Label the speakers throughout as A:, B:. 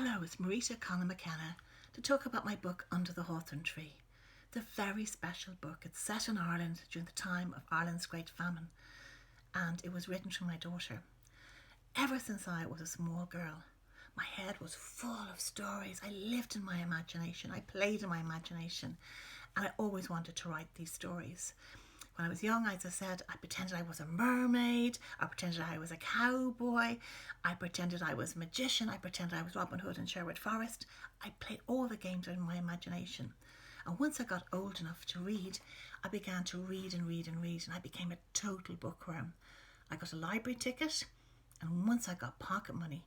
A: Hello, it's Marita Conlon-McKenna to talk about my book Under the Hawthorn Tree. It's a very special book. It's set in Ireland during the time of Ireland's Great Famine, and it was written to my daughter. Ever since I was a small girl, my head was full of stories. I lived in my imagination. I played in my imagination, and I always wanted to write these stories. When I was young, as I said, I pretended I was a mermaid. I pretended I was a cowboy. I pretended I was a magician. I pretended I was Robin Hood in Sherwood Forest. I played all the games in my imagination. And once I got old enough to read, I began to read and read and read, and I became a total bookworm. I got a library ticket, and once I got pocket money,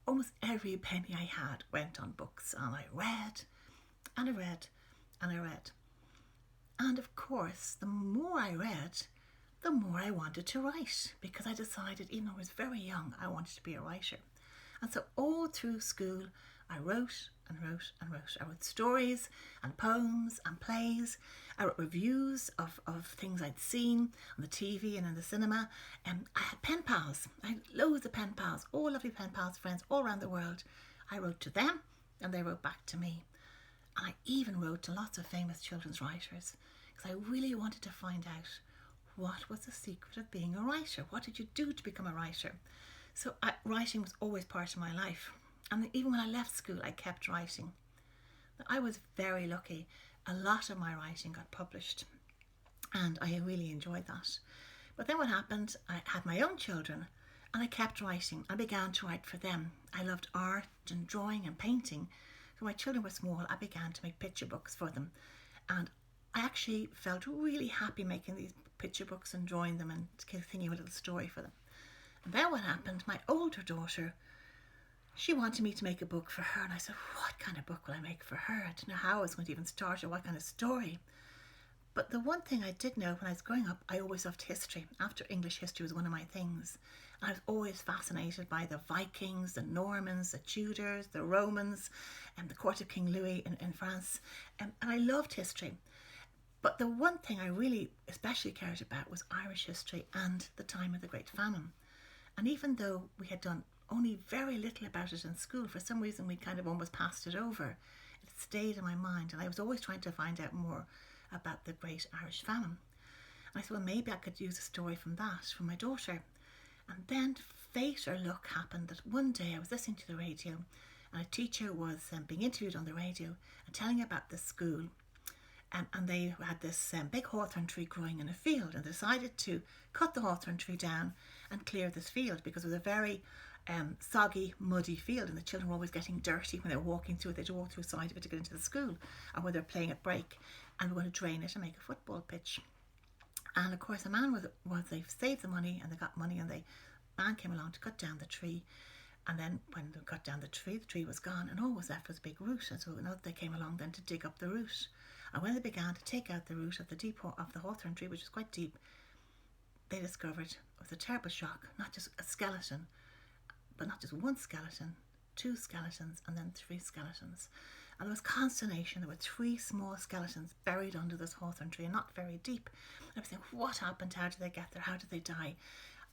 A: almost every penny I had went on books, and I read, and I read, and I read. And of course, the more I read, the more I wanted to write, because I decided, even though I was very young, I wanted to be a writer. And so all through school, I wrote and wrote and wrote. I wrote stories and poems and plays. I wrote reviews of things I'd seen on the TV and in the cinema. And I had pen pals. I had loads of pen pals, all lovely pen pals, friends all around the world. I wrote to them, and they wrote back to me. And I even wrote to lots of famous children's writers, because I really wanted to find out what was the secret of being a writer. What did you do to become a writer? So writing was always part of my life. And even when I left school, I kept writing. I was very lucky. A lot of my writing got published, and I really enjoyed that. But then what happened, I had my own children, and I kept writing. I began to write for them. I loved art and drawing and painting. So when my children were small, I began to make picture books for them. And I actually felt really happy making these picture books and drawing them and thinking of a little story for them. And then what happened, my older daughter, she wanted me to make a book for her. And I said, what kind of book will I make for her? I didn't know how I was going to even start or what kind of story. But the one thing I did know when I was growing up, I always loved history. After English history was one of my things. I was always fascinated by the Vikings, the Normans, the Tudors, the Romans, and the court of King Louis in France. And I loved history. But the one thing I really especially cared about was Irish history and the time of the Great Famine. And even though we had done only very little about it in school, for some reason we kind of almost passed it over, it stayed in my mind. And I was always trying to find out more about the Great Irish Famine. And I thought, well, maybe I could use a story from that for my daughter. And then fate or luck happened that one day I was listening to the radio, and a teacher was being interviewed on the radio and telling about this school. And they had this big hawthorn tree growing in a field, and decided to cut the hawthorn tree down and clear this field, because it was a very soggy, muddy field, and the children were always getting dirty when they were walking through it. They'd walk through the side of it to get into the school, or when they were playing at break, and they were going to drain it and make a football pitch. And of course, the man they saved the money, and they got money, and the man came along to cut down the tree. And then when they cut down the tree was gone, and all was left was a big root. And so they came along then to dig up the root. And when they began to take out the root of the hawthorn tree, which was quite deep, they discovered it was a terrible shock. Not just a skeleton, but not just one skeleton, 2 skeletons, and then 3 skeletons. And there was consternation. There were 3 small skeletons buried under this hawthorn tree, and not very deep. And I was thinking, what happened? How did they get there? How did they die?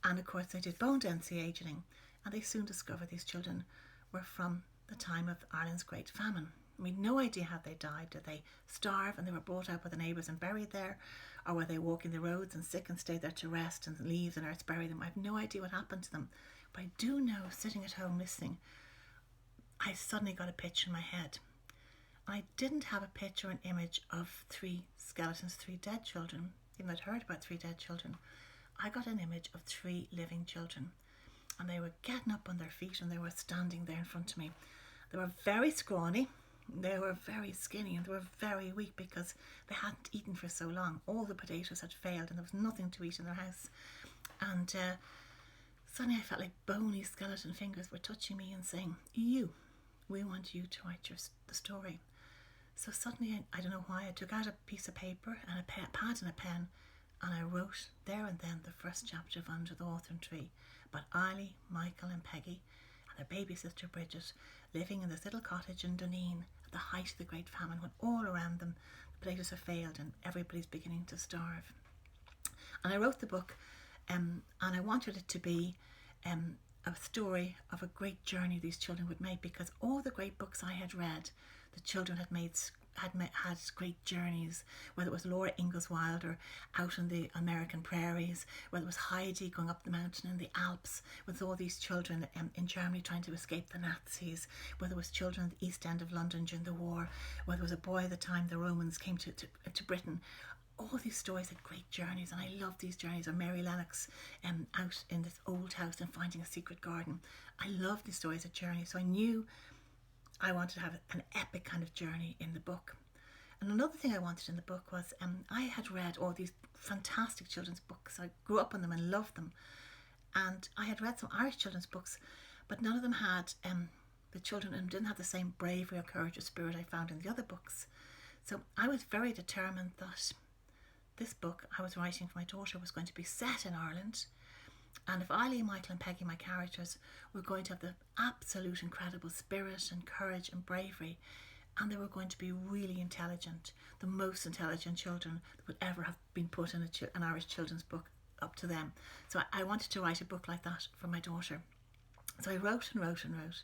A: And of course, they did bone density ageing, and they soon discovered these children were from the time of Ireland's Great Famine. We had no idea how they died. Did they starve and they were brought out by the neighbours and buried there? Or were they walking the roads and sick and stayed there to rest, and leaves and earth buried them? I have no idea what happened to them. But I do know, sitting at home listening, I suddenly got a picture in my head. I didn't have a picture or an image of 3 skeletons, 3 dead children, even though I'd heard about 3 dead children. I got an image of 3 living children, and they were getting up on their feet, and they were standing there in front of me. They were very scrawny, they were very skinny, and they were very weak because they hadn't eaten for so long. All the potatoes had failed, and there was nothing to eat in their house. And suddenly I felt like bony skeleton fingers were touching me and saying, we want you to write the story. So suddenly, I don't know why, I took out a piece of paper and a pad and a pen, and I wrote there and then the first chapter of Under the Hawthorn Tree, about Eiley, Michael and Peggy and their baby sister Bridget living in this little cottage in Duneen at the height of the Great Famine, when all around them the potatoes have failed and everybody's beginning to starve. And I wrote the book, and I wanted it to be a story of a great journey these children would make, because all the great books I had read, the children had great journeys, whether it was Laura Ingalls Wilder out in the American prairies, whether it was Heidi going up the mountain in the Alps with all these children in Germany trying to escape the Nazis, whether it was children at the East End of London during the war, whether it was a boy at the time the Romans came to Britain. All these stories had great journeys, and I love these journeys. Or Mary Lennox out in this old house and finding a secret garden. I love these stories of journeys, so I knew I wanted to have an epic kind of journey in the book. And another thing I wanted in the book was I had read all these fantastic children's books. I grew up on them and loved them. And I had read some Irish children's books, but none of them had the children and didn't have the same bravery or courage or spirit I found in the other books. So I was very determined that this book I was writing for my daughter was going to be set in Ireland, and if Eileen, Michael and Peggy, my characters, were going to have the absolute incredible spirit and courage and bravery, and they were going to be really intelligent, the most intelligent children that would ever have been put in an Irish children's book up to them. So I wanted to write a book like that for my daughter. So I wrote and wrote and wrote,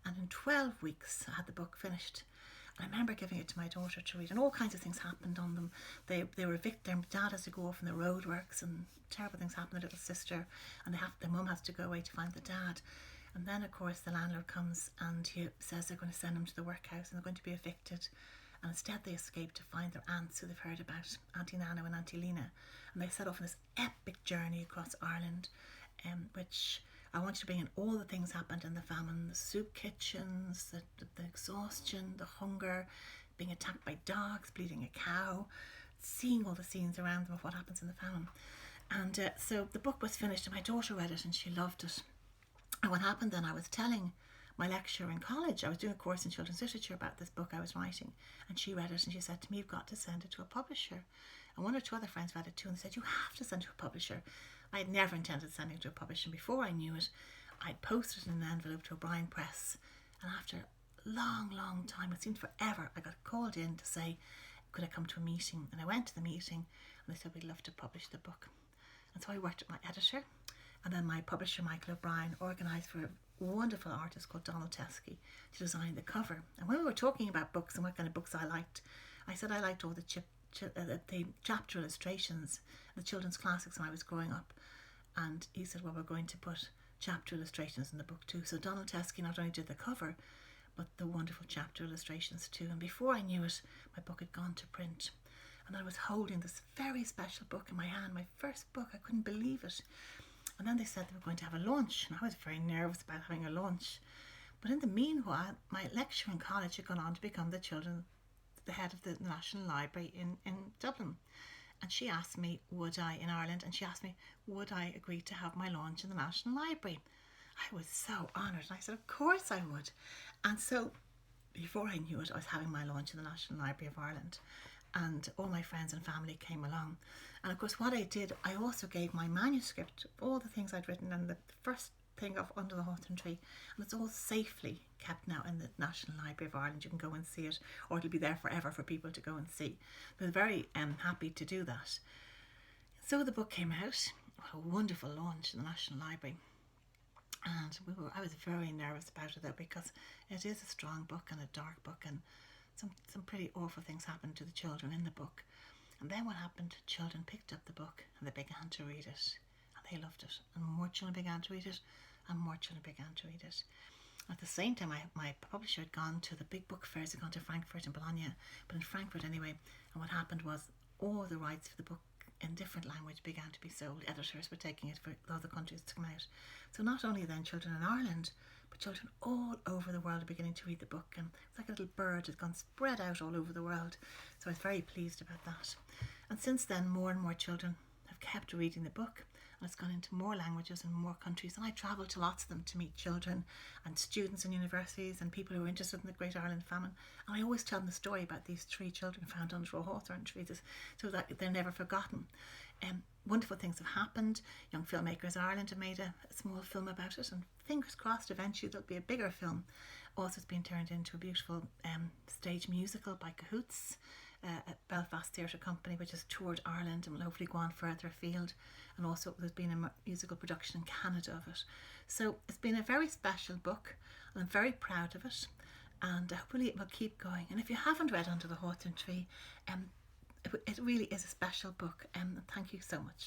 A: and in 12 weeks I had the book finished. I remember giving it to my daughter to read, and all kinds of things happened on them. They were evicted. Their dad has to go off in the roadworks, and terrible things happen to their little sister, and their mum has to go away to find the dad. And then, of course, the landlord comes and he says they're going to send them to the workhouse and they're going to be evicted. And instead they escape to find their aunts who they've heard about, Auntie Nana and Auntie Lena. And they set off on this epic journey across Ireland, which I wanted to bring in all the things happened in the famine, the soup kitchens, the exhaustion, the hunger, being attacked by dogs, bleeding a cow, seeing all the scenes around them of what happens in the famine. And so the book was finished and my daughter read it and she loved it. And what happened then, I was telling my lecturer in college, I was doing a course in children's literature about this book I was writing, and she read it and she said to me, "You've got to send it to a publisher." And one or two other friends read it too, and they said, "You have to send it to a publisher." I had never intended sending it to a publisher. Before I knew it, I'd posted it in an envelope to O'Brien Press, and after a long time, it seemed forever, I got called in to say, could I come to a meeting? And I went to the meeting and they said, "We'd love to publish the book." And so I worked with my editor, and then my publisher Michael O'Brien organised for a wonderful artist called Donald Teskey to design the cover. And when we were talking about books and what kind of books I liked, I said I liked all the chapter illustrations, the children's classics when I was growing up. And he said, "Well, we're going to put chapter illustrations in the book too." So Donald Teskey not only did the cover, but the wonderful chapter illustrations too. And before I knew it, my book had gone to print. And I was holding this very special book in my hand, my first book. I couldn't believe it. And then they said they were going to have a launch, and I was very nervous about having a launch. But in the meanwhile, my lecturer in college had gone on to become the head of the National Library in Dublin. And she asked me, would I, in Ireland, and she asked me, would I agree to have my launch in the National Library? I was so honoured, and I said, of course I would. And so, before I knew it, I was having my launch in the National Library of Ireland. And all my friends and family came along. And of course what I did, I also gave my manuscript of all the things I'd written and the first thing of Under the Hawthorn Tree, and it's all safely kept now in the National Library of Ireland. You can go and see it, or it'll be there forever for people to go and see. I was very happy to do that. So the book came out, a wonderful launch in the National Library. And I was very nervous about it though, because it is a strong book and a dark book, and some pretty awful things happened to the children in the book. And then what happened, children picked up the book and they began to read it, and they loved it, and more children began to read it, and more children began to read it. At the same time, my publisher had gone to the big book fairs, had gone to Frankfurt and Bologna, but in Frankfurt anyway, and what happened was all the rights for the book in different language began to be sold. Editors were taking it for other countries to come out. So not only then children in Ireland, but children all over the world are beginning to read the book, and it's like a little bird that's gone spread out all over the world. So I was very pleased about that. And since then, more and more children have kept reading the book, and it's gone into more languages and more countries. And I travel to lots of them to meet children and students in universities and people who are interested in the Great Ireland Famine. And I always tell them the story about these 3 children found under a hawthorn tree, so that they're never forgotten. Wonderful things have happened. Young Filmmakers Ireland have made a small film about it, and fingers crossed eventually there'll be a bigger film. Also, it's been turned into a beautiful stage musical by Cahoots, Belfast Theatre Company, which has toured Ireland and will hopefully go on further afield. And also there's been a musical production in Canada of it. So it's been a very special book, and I'm very proud of it. And hopefully it will keep going. And if you haven't read Under the Hawthorn Tree, it really is a special book. Thank you so much.